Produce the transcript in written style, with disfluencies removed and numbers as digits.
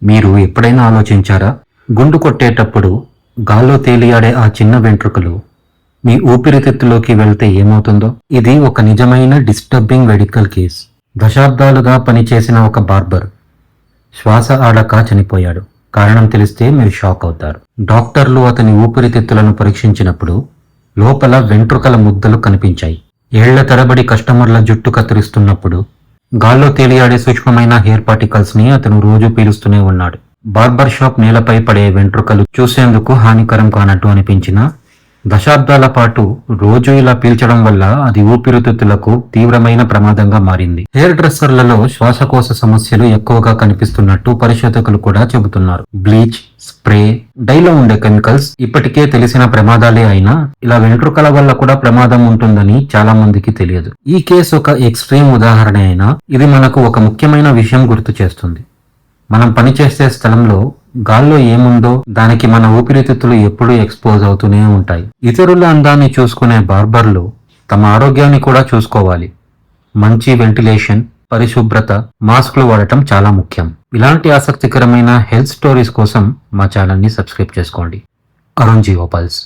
మీరు ఎప్పుడైనా ఆలోచించారా? గుండు కొట్టేటప్పుడు గాల్లో తేలియాడే ఆ చిన్న వెంట్రుకలు మీ ఊపిరితిత్తులోకి వెళ్తే ఏమవుతుందో? ఇది ఒక నిజమైన డిస్టర్బింగ్ మెడికల్ కేస్. దశాబ్దాలుగా పనిచేసిన ఒక బార్బర్ శ్వాస ఆడక చనిపోయాడు. కారణం తెలిస్తే మీరు షాక్ అవుతారు. డాక్టర్లు అతని ఊపిరితిత్తులను పరీక్షించినప్పుడు లోపల వెంట్రుకల ముద్దలు కనిపించాయి. ఏళ్ల తరబడి కస్టమర్ల జుట్టు కత్తిరిస్తున్నప్పుడు గాల్లో తేలియాడే సూక్ష్మమైన హెయిర్ పార్టికల్స్ ని అతను రోజు పీలుస్తూనే ఉన్నాడు. బార్బర్ షాప్ నేలపై పడే వెంట్రుకలు చూసేందుకు హానికరం కానట్టు అనిపించినా దశాబ్దాల పాటు రోజు ఇలా పీల్చడం వల్ల అది ఊపిరితిత్తులకు తీవ్రమైన ప్రమాదంగా మారింది. హెయిర్ డ్రెస్సర్లలో శ్వాసకోశ సమస్యలు ఎక్కువగా కనిపిస్తున్నట్టు పరిశోధకులు కూడా చెబుతున్నారు. బ్లీచ్, స్ప్రే, డైలో ఉండే కెమికల్స్ ఇప్పటికే తెలిసిన ప్రమాదాలే అయినా ఇలా వెంట్రుకల వల్ల కూడా ప్రమాదం ఉంటుందని చాలా మందికి తెలియదు. ఈ కేసు ఒక ఎక్స్ట్రీమ్ ఉదాహరణ అయినా ఇది మనకు ఒక ముఖ్యమైన విషయం గుర్తు చేస్తుంది. మనం పనిచేసే స్థలంలో గాల్లో ఏముందో దానికి మన ఊపిరితిత్తులు ఎప్పుడూ ఎక్స్పోజ్ అవుతూనే ఉంటాయి. ఇతరుల అందాన్ని చూసుకునే బార్బర్లు తమ ఆరోగ్యాన్ని కూడా చూసుకోవాలి. మంచి వెంటిలేషన్, పరిశుభ్రత, మాస్కులు వాడటం చాలా ముఖ్యం. ఇలాంటి ఆసక్తికరమైన హెల్త్ స్టోరీస్ కోసం మా ఛానల్ని సబ్స్క్రైబ్ చేసుకోండి. అరుణ్ జీ ఓపల్స్.